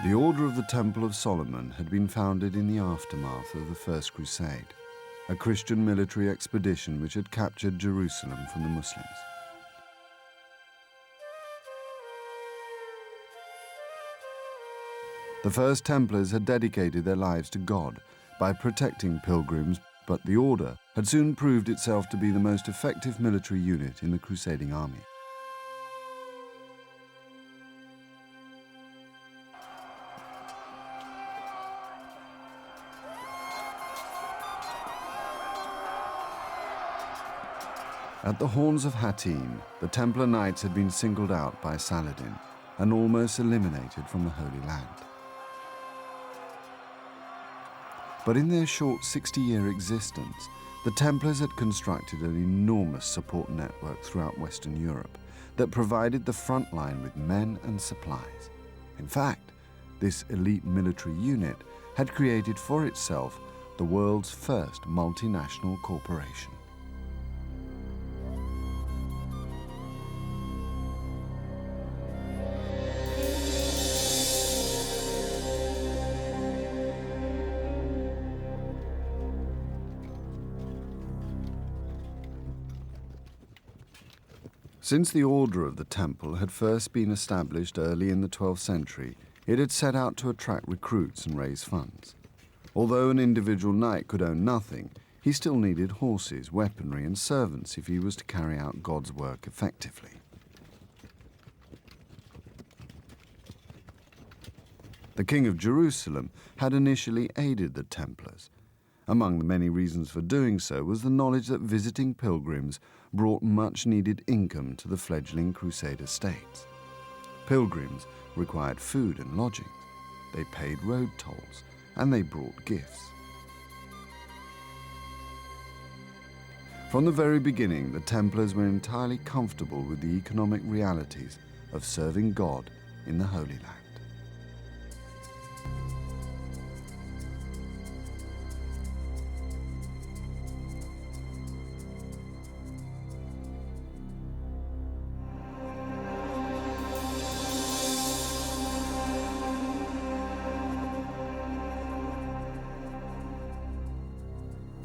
The Order of the Temple of Solomon had been founded in the aftermath of the First Crusade, a Christian military expedition which had captured Jerusalem from the Muslims. The first Templars had dedicated their lives to God by protecting pilgrims, but the order had soon proved itself to be the most effective military unit in the crusading army. At the Horns of Hattin, the Templar Knights had been singled out by Saladin and almost eliminated from the Holy Land. But in their short 60-year existence, the Templars had constructed an enormous support network throughout Western Europe that provided the front line with men and supplies. In fact, this elite military unit had created for itself the world's first multinational corporation. Since the Order of the Temple had first been established early in the 12th century, it had set out to attract recruits and raise funds. Although an individual knight could own nothing, he still needed horses, weaponry, and servants if he was to carry out God's work effectively. The King of Jerusalem had initially aided the Templars. Among the many reasons for doing so was the knowledge that visiting pilgrims brought much-needed income to the fledgling Crusader states. Pilgrims required food and lodgings, they paid road tolls, and they brought gifts. From the very beginning, the Templars were entirely comfortable with the economic realities of serving God in the Holy Land.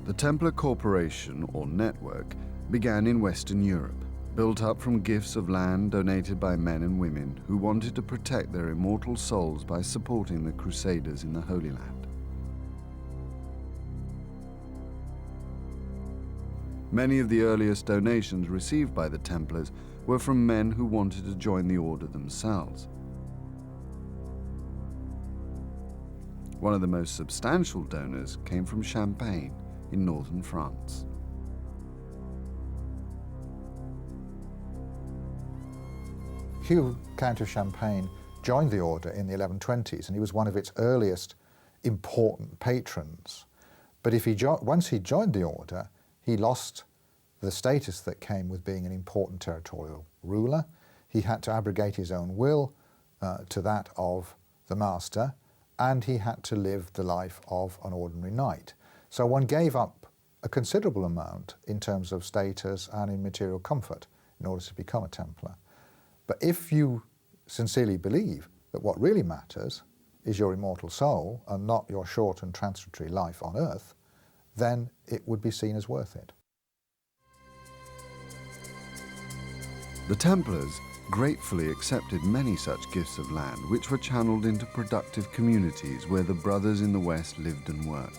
The Templar Corporation, or network, began in Western Europe, built up from gifts of land donated by men and women who wanted to protect their immortal souls by supporting the Crusaders in the Holy Land. Many of the earliest donations received by the Templars were from men who wanted to join the order themselves. One of the most substantial donors came from Champagne in northern France. Hugh, Count of Champagne, joined the order in the 1120s, and he was one of its earliest important patrons. But once he joined the order, he lost the status that came with being an important territorial ruler. He had to abrogate his own will to that of the master, and he had to live the life of an ordinary knight. So one gave up a considerable amount in terms of status and in material comfort in order to become a Templar. But if you sincerely believe that what really matters is your immortal soul and not your short and transitory life on earth, then it would be seen as worth it. The Templars gratefully accepted many such gifts of land, which were channeled into productive communities where the brothers in the West lived and worked.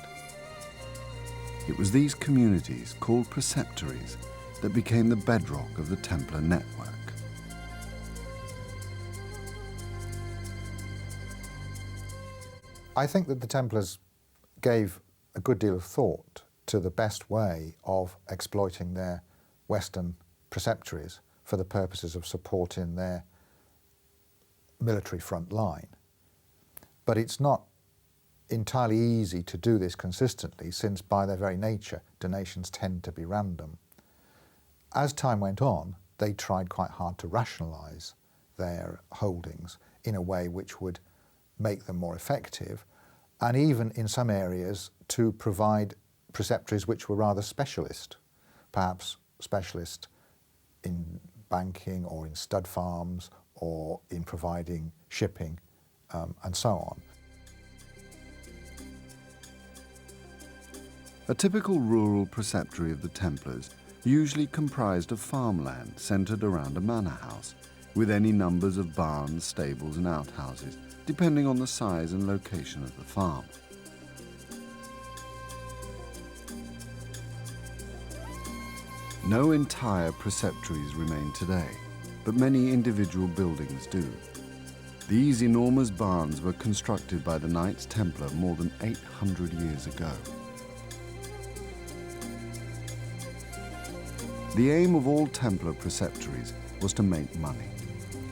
It was these communities, called preceptories, that became the bedrock of the Templar network. I think that the Templars gave a good deal of thought to the best way of exploiting their Western preceptories for the purposes of supporting their military front line. But it's not entirely easy to do this consistently, since by their very nature donations tend to be random. As time went on, they tried quite hard to rationalise their holdings in a way which would make them more effective, and even in some areas to provide preceptories which were rather specialist, perhaps specialist in banking or in stud farms or in providing shipping and so on. A typical rural preceptory of the Templars usually comprised of farmland centred around a manor house, with any numbers of barns, stables and outhouses, depending on the size and location of the farm. No entire preceptories remain today, but many individual buildings do. These enormous barns were constructed by the Knights Templar more than 800 years ago. The aim of all Templar preceptories was to make money.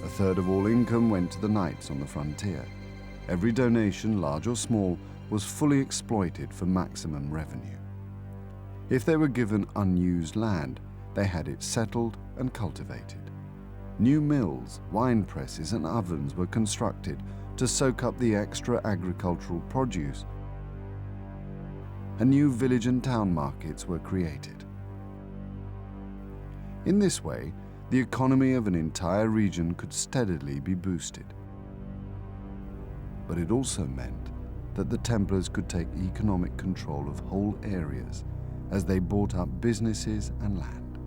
A third of all income went to the knights on the frontier. Every donation, large or small, was fully exploited for maximum revenue. If they were given unused land, they had it settled and cultivated. New mills, wine presses and ovens were constructed to soak up the extra agricultural produce, and new village and town markets were created. In this way, the economy of an entire region could steadily be boosted. But it also meant that the Templars could take economic control of whole areas as they bought up businesses and land.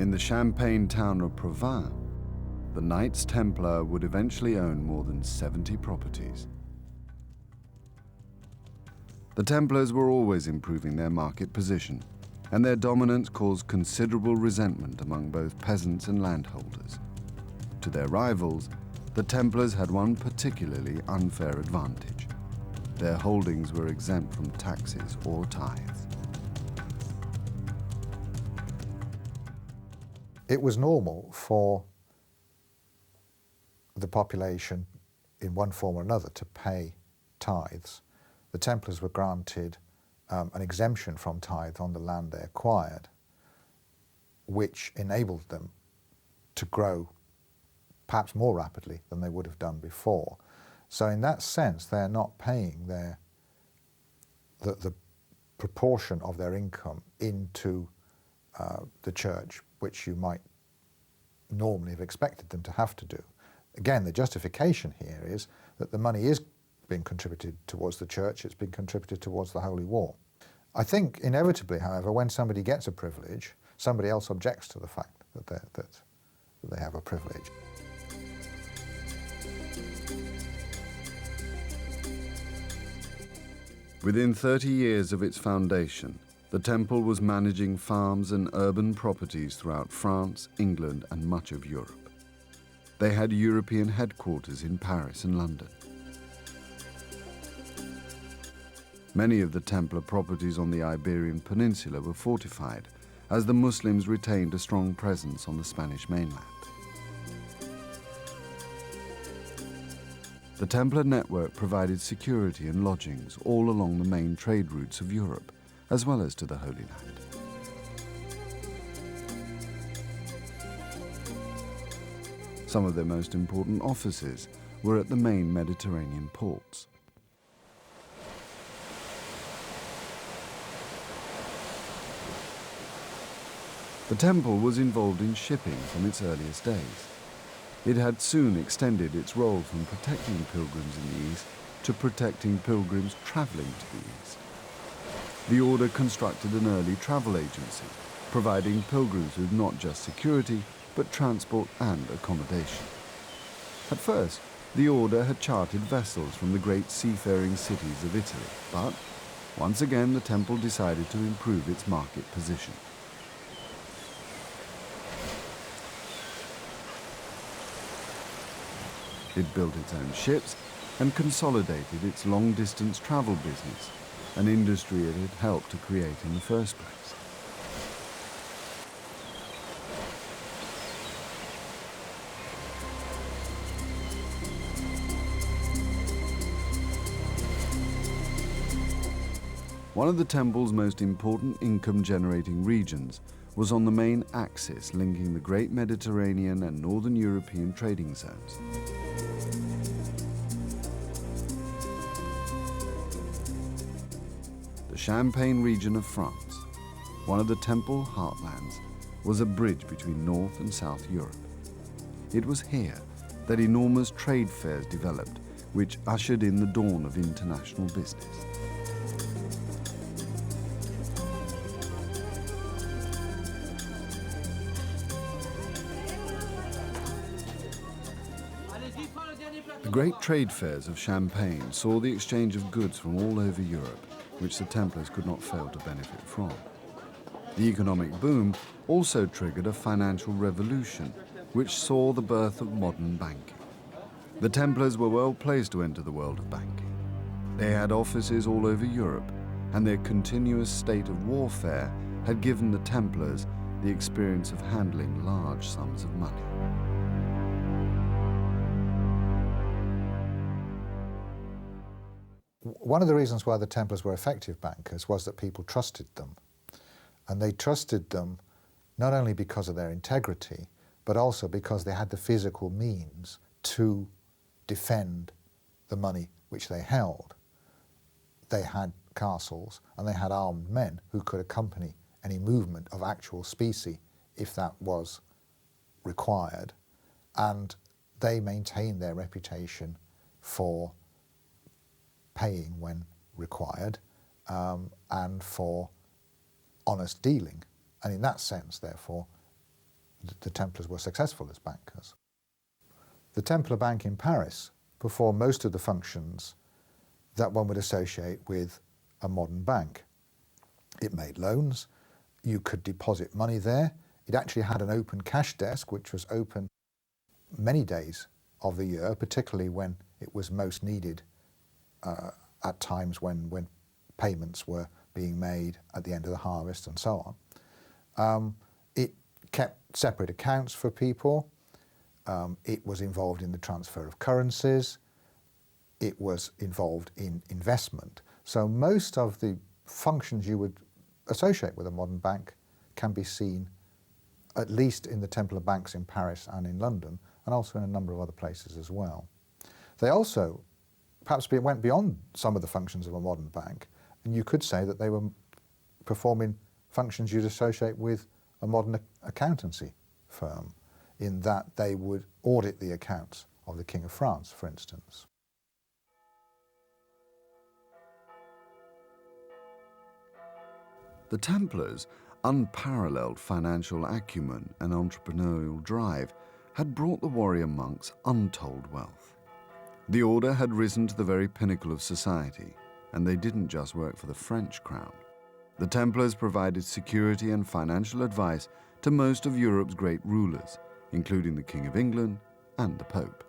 In the Champagne town of Provins, the Knights Templar would eventually own more than 70 properties. The Templars were always improving their market position, and their dominance caused considerable resentment among both peasants and landholders. To their rivals, the Templars had one particularly unfair advantage. Their holdings were exempt from taxes or tithes. It was normal for the population, in one form or another, to pay tithes. The Templars were granted an exemption from tithe on the land they acquired, which enabled them to grow perhaps more rapidly than they would have done before. So in that sense, they're not paying the proportion of their income into the church, which you might normally have expected them to have to do. Again, the justification here is that the money is being contributed towards the church, it's being contributed towards the Holy War. I think inevitably, however, when somebody gets a privilege, somebody else objects to the fact that they have a privilege. Within 30 years of its foundation, the temple was managing farms and urban properties throughout France, England, and much of Europe. They had European headquarters in Paris and London. Many of the Templar properties on the Iberian Peninsula were fortified, as the Muslims retained a strong presence on the Spanish mainland. The Templar network provided security and lodgings all along the main trade routes of Europe, as well as to the Holy Land. Some of their most important offices were at the main Mediterranean ports. The temple was involved in shipping from its earliest days. It had soon extended its role from protecting pilgrims in the East to protecting pilgrims travelling to the East. The order constructed an early travel agency, providing pilgrims with not just security, but transport and accommodation. At first, the order had chartered vessels from the great seafaring cities of Italy, but once again the temple decided to improve its market position. It built its own ships and consolidated its long-distance travel business, an industry it had helped to create in the first place. One of the temple's most important income-generating regions was on the main axis linking the great Mediterranean and northern European trading zones. The Champagne region of France, one of the temple heartlands, was a bridge between North and South Europe. It was here that enormous trade fairs developed, which ushered in the dawn of international business. The great trade fairs of Champagne saw the exchange of goods from all over Europe, which the Templars could not fail to benefit from. The economic boom also triggered a financial revolution, which saw the birth of modern banking. The Templars were well placed to enter the world of banking. They had offices all over Europe, and their continuous state of warfare had given the Templars the experience of handling large sums of money. One of the reasons why the Templars were effective bankers was that people trusted them. And they trusted them not only because of their integrity, but also because they had the physical means to defend the money which they held. They had castles and they had armed men who could accompany any movement of actual specie if that was required. And they maintained their reputation for paying when required and for honest dealing. And in that sense, therefore, the Templars were successful as bankers. The Templar Bank in Paris performed most of the functions that one would associate with a modern bank. It made loans, you could deposit money there, it actually had an open cash desk which was open many days of the year, particularly when it was most needed at times when payments were being made at the end of the harvest and so on. It kept separate accounts for people. It was involved in the transfer of currencies. It was involved in investment. So most of the functions you would associate with a modern bank can be seen at least in the Templar banks in Paris and in London, and also in a number of other places as well. They also perhaps went beyond some of the functions of a modern bank, and you could say that they were performing functions you'd associate with a modern accountancy firm, in that they would audit the accounts of the King of France, for instance. The Templars' unparalleled financial acumen and entrepreneurial drive had brought the warrior monks untold wealth. The order had risen to the very pinnacle of society, and they didn't just work for the French crown. The Templars provided security and financial advice to most of Europe's great rulers, including the King of England and the Pope.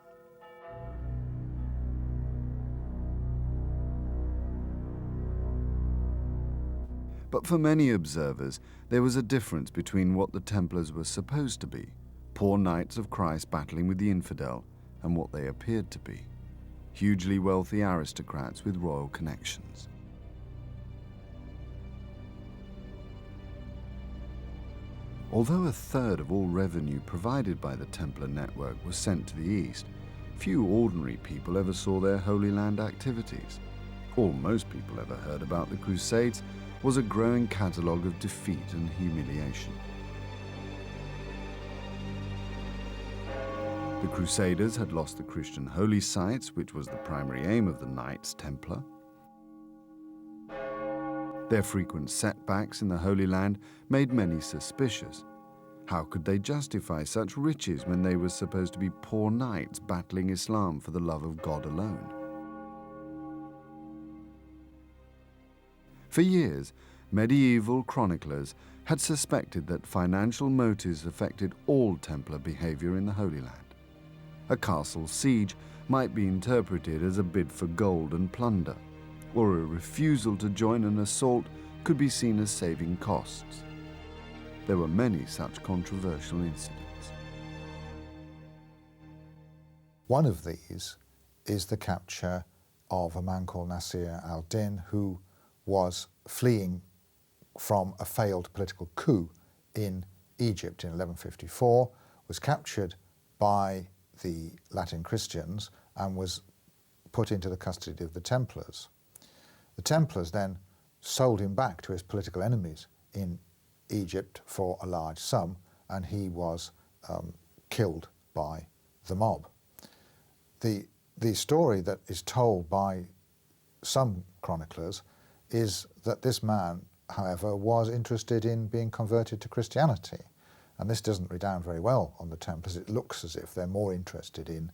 But for many observers, there was a difference between what the Templars were supposed to be, poor knights of Christ battling with the infidel, and what they appeared to be, hugely wealthy aristocrats with royal connections. Although a third of all revenue provided by the Templar network was sent to the east, few ordinary people ever saw their Holy Land activities. All most people ever heard about the Crusades was a growing catalogue of defeat and humiliation. The Crusaders had lost the Christian holy sites, which was the primary aim of the Knights Templar. Their frequent setbacks in the Holy Land made many suspicious. How could they justify such riches when they were supposed to be poor knights battling Islam for the love of God alone? For years, medieval chroniclers had suspected that financial motives affected all Templar behavior in the Holy Land. A castle siege might be interpreted as a bid for gold and plunder, or a refusal to join an assault could be seen as saving costs. There were many such controversial incidents. One of these is the capture of a man called Nasir al-Din, who was fleeing from a failed political coup in Egypt in 1154, was captured by the Latin Christians and was put into the custody of the Templars. The Templars then sold him back to his political enemies in Egypt for a large sum, and he was killed by the mob. the story that is told by some chroniclers is that this man, however, was interested in being converted to Christianity. And this doesn't redound very well on the Templars. It looks as if they're more interested in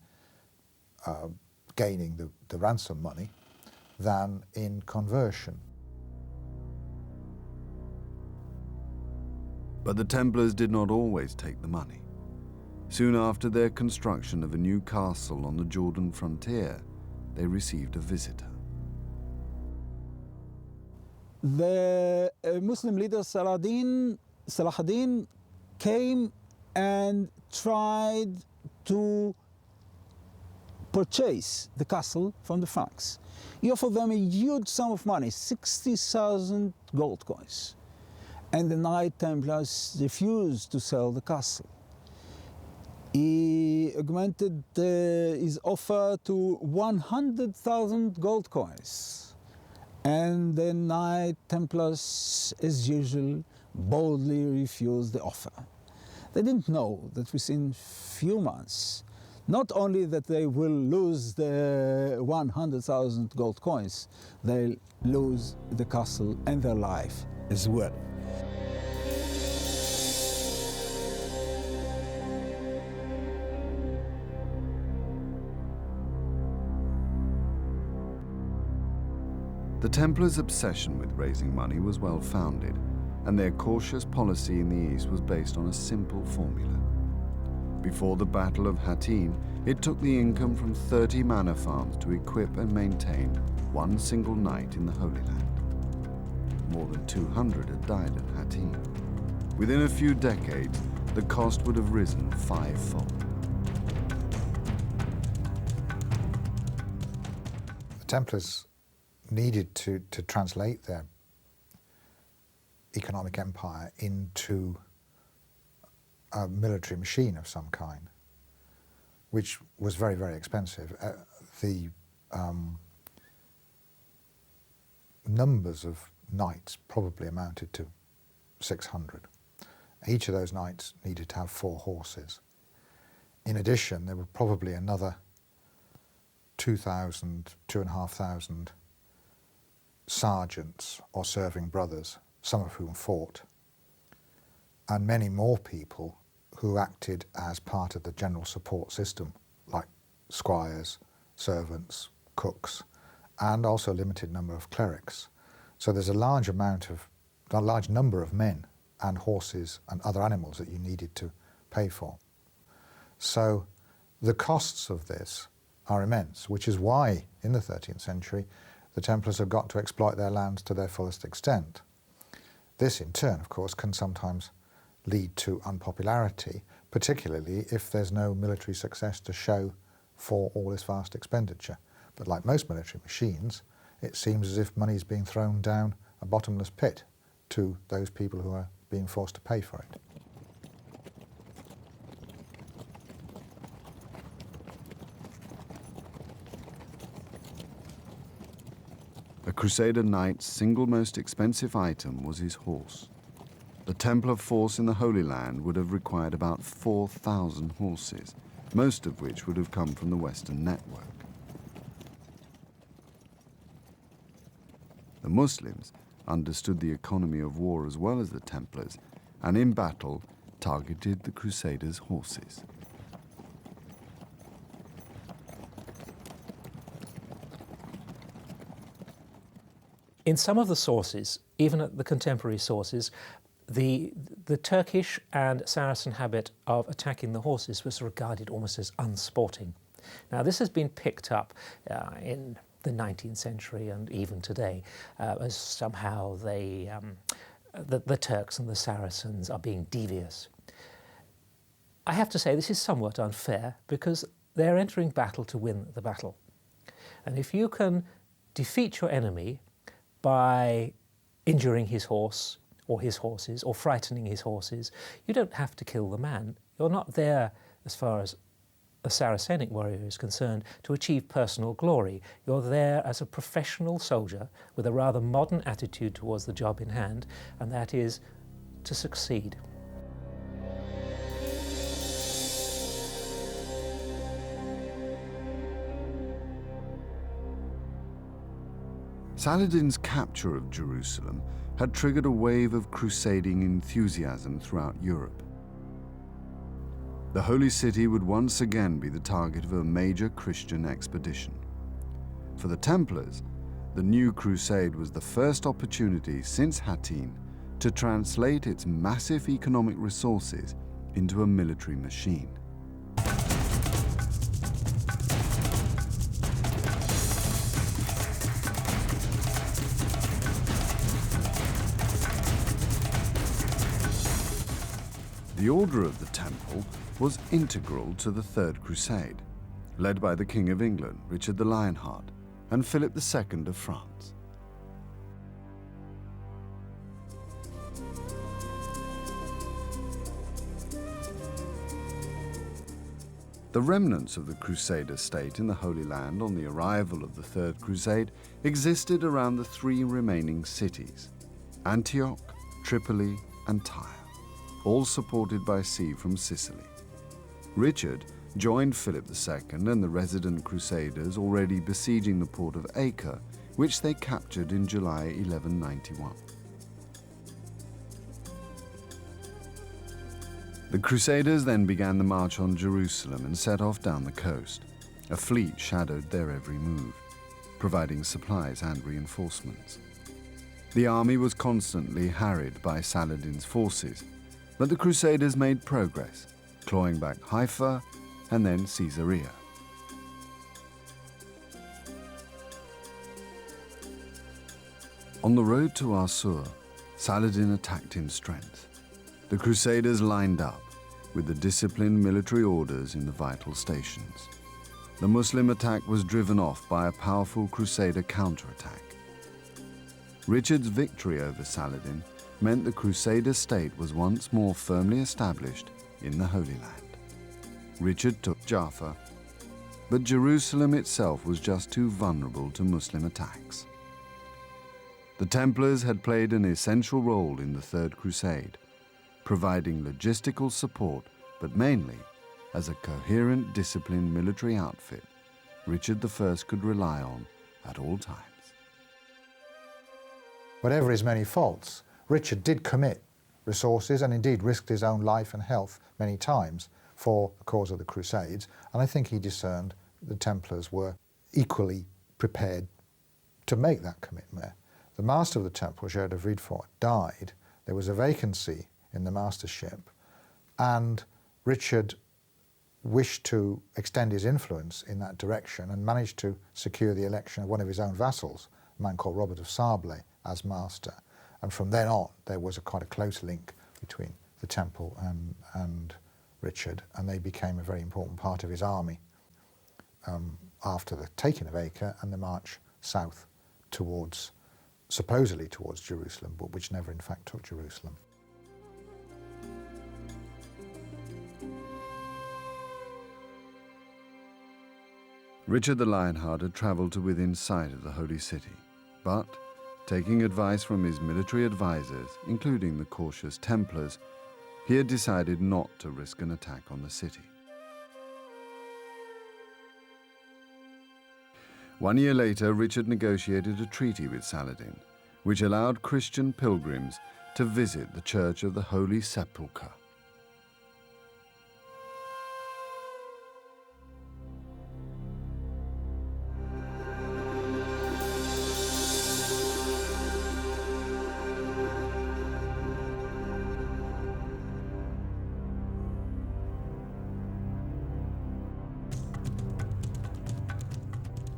gaining the ransom money than in conversion. But the Templars did not always take the money. Soon after their construction of a new castle on the Jordan frontier, they received a visitor. The Muslim leader Salah ad-Din came and tried to purchase the castle from the Franks. He offered them a huge sum of money, 60,000 gold coins. And the Knights Templars refused to sell the castle. He augmented his offer to 100,000 gold coins. And the Knights Templars, as usual, boldly refused the offer. They didn't know that within few months, not only that they will lose the 100,000 gold coins, they'll lose the castle and their life as well. The Templars' obsession with raising money was well-founded, and their cautious policy in the East was based on a simple formula. Before the Battle of Hattin, it took the income from 30 manor farms to equip and maintain one single knight in the Holy Land. More than 200 had died at Hattin. Within a few decades, the cost would have risen fivefold. The Templars needed to translate their economic empire into a military machine of some kind, which was very, very expensive. The numbers of knights probably amounted to 600. Each of those knights needed to have 4 horses. In addition, there were probably another 2,000, 2,500 sergeants or serving brothers, some of whom fought, and many more people who acted as part of the general support system, like squires, servants, cooks, and also a limited number of clerics. So there's a large number of men and horses and other animals that you needed to pay for. So the costs of this are immense, which is why in the 13th century the Templars have got to exploit their lands to their fullest extent. This in turn, of course, can sometimes lead to unpopularity, particularly if there's no military success to show for all this vast expenditure. But like most military machines, it seems as if money is being thrown down a bottomless pit to those people who are being forced to pay for it. A Crusader knight's single most expensive item was his horse. The Templar force in the Holy Land would have required about 4,000 horses, most of which would have come from the Western network. The Muslims understood the economy of war as well as the Templars, and in battle targeted the Crusaders' horses. In some of the sources, even at the contemporary sources, the Turkish and Saracen habit of attacking the horses was regarded almost as unsporting. Now this has been picked up in the 19th century and even today as somehow the Turks and the Saracens are being devious. I have to say this is somewhat unfair because they're entering battle to win the battle. And if you can defeat your enemy by injuring his horse or his horses or frightening his horses, you don't have to kill the man. You're not there, as far as a Saracenic warrior is concerned, to achieve personal glory. You're there as a professional soldier with a rather modern attitude towards the job in hand, and that is to succeed. Saladin's capture of Jerusalem had triggered a wave of crusading enthusiasm throughout Europe. The Holy City would once again be the target of a major Christian expedition. For the Templars, the new crusade was the first opportunity since Hattin to translate its massive economic resources into a military machine. The Order of the Temple was integral to the Third Crusade, led by the King of England, Richard the Lionheart, and Philip II of France. The remnants of the Crusader state in the Holy Land on the arrival of the Third Crusade existed around the three remaining cities, Antioch, Tripoli, and Tyre, all supported by sea from Sicily. Richard joined Philip II and the resident Crusaders already besieging the port of Acre, which they captured in July 1191. The Crusaders then began the march on Jerusalem and set off down the coast. A fleet shadowed their every move, providing supplies and reinforcements. The army was constantly harried by Saladin's forces, but the Crusaders made progress, clawing back Haifa and then Caesarea. On the road to Assur, Saladin attacked in strength. The Crusaders lined up with the disciplined military orders in the vital stations. The Muslim attack was driven off by a powerful Crusader counterattack. Richard's victory over Saladin meant the Crusader state was once more firmly established in the Holy Land. Richard took Jaffa, but Jerusalem itself was just too vulnerable to Muslim attacks. The Templars had played an essential role in the Third Crusade, providing logistical support, but mainly as a coherent, disciplined military outfit Richard I could rely on at all times. Whatever his many faults, Richard did commit resources and indeed risked his own life and health many times for the cause of the Crusades, and I think he discerned the Templars were equally prepared to make that commitment. The master of the Temple, Gerard de Vredefort, died. There was a vacancy in the mastership, and Richard wished to extend his influence in that direction and managed to secure the election of one of his own vassals, a man called Robert of Sable, as master. And from then on, there was quite a close link between the Temple and Richard, and they became a very important part of his army after the taking of Acre and the march south towards, supposedly towards Jerusalem, but which never in fact took Jerusalem. Richard the Lionheart had travelled to within sight of the Holy City, but, taking advice from his military advisors, including the cautious Templars, he had decided not to risk an attack on the city. 1 year later, Richard negotiated a treaty with Saladin, which allowed Christian pilgrims to visit the Church of the Holy Sepulchre.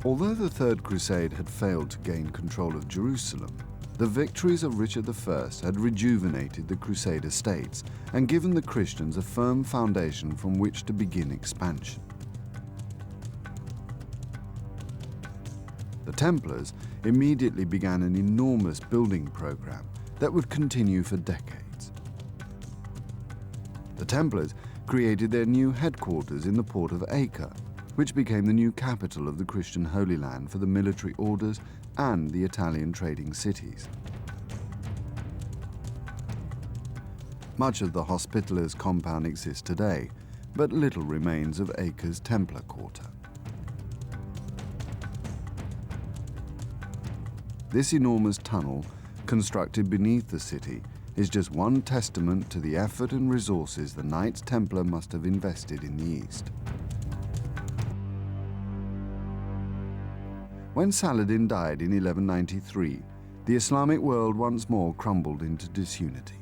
Although the Third Crusade had failed to gain control of Jerusalem, the victories of Richard I had rejuvenated the Crusader states and given the Christians a firm foundation from which to begin expansion. The Templars immediately began an enormous building program that would continue for decades. The Templars created their new headquarters in the port of Acre, which became the new capital of the Christian Holy Land for the military orders and the Italian trading cities. Much of the Hospitallers compound exists today, but little remains of Acre's Templar quarter. this enormous tunnel, constructed beneath the city, is just one testament to the effort and resources the Knights Templar must have invested in the East. When Saladin died in 1193, the Islamic world once more crumbled into disunity.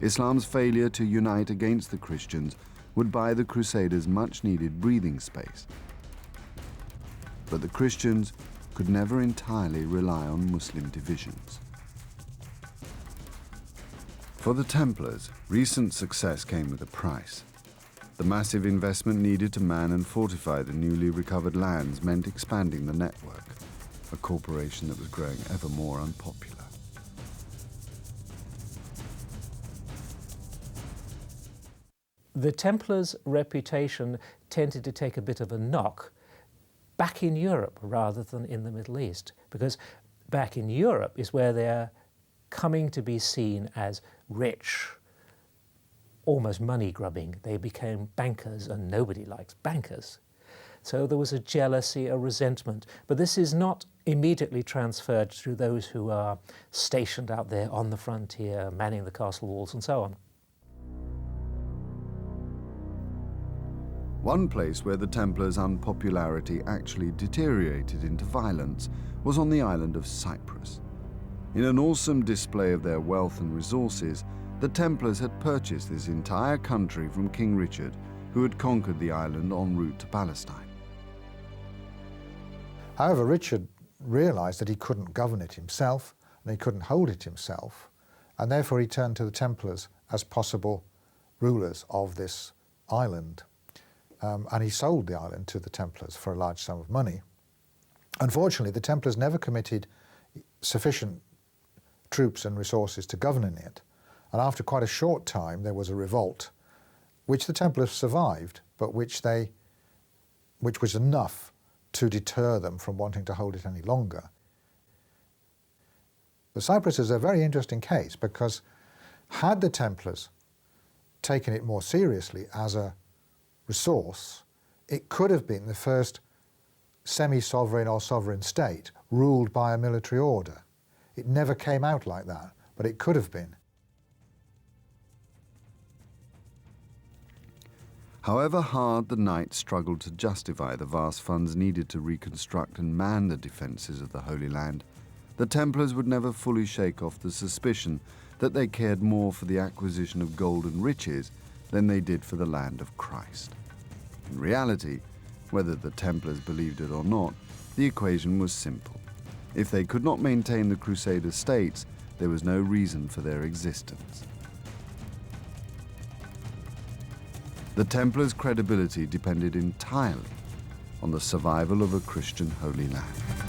Islam's failure to unite against the Christians would buy the Crusaders much-needed breathing space. But the Christians could never entirely rely on Muslim divisions. For the Templars, recent success came with a price. The massive investment needed to man and fortify the newly recovered lands meant expanding the network, a corporation that was growing ever more unpopular. The Templars' reputation tended to take a bit of a knock back in Europe rather than in the Middle East, because back in Europe is where they're coming to be seen as rich, almost money-grubbing. They became bankers, and nobody likes bankers. So there was a jealousy, a resentment. But this is not immediately transferred through those who are stationed out there on the frontier, manning the castle walls and so on. One place where the Templars' unpopularity actually deteriorated into violence was on the island of Cyprus. In an awesome display of their wealth and resources, the Templars had purchased this entire country from King Richard, who had conquered the island en route to Palestine. However, Richard realised that he couldn't govern it himself, and he couldn't hold it himself, and therefore he turned to the Templars as possible rulers of this island. And he sold the island to the Templars for a large sum of money. Unfortunately, the Templars never committed sufficient troops and resources to governing it, and after quite a short time there was a revolt, which the Templars survived, but which was enough to deter them from wanting to hold it any longer. But Cyprus is a very interesting case, because had the Templars taken it more seriously as a resource, it could have been the first semi-sovereign or sovereign state ruled by a military order. It never came out like that, but it could have been. However hard the Knights struggled to justify the vast funds needed to reconstruct and man the defences of the Holy Land, the Templars would never fully shake off the suspicion that they cared more for the acquisition of gold and riches than they did for the land of Christ. In reality, whether the Templars believed it or not, the equation was simple. If they could not maintain the Crusader states, there was no reason for their existence. The Templars' credibility depended entirely on the survival of a Christian Holy Land.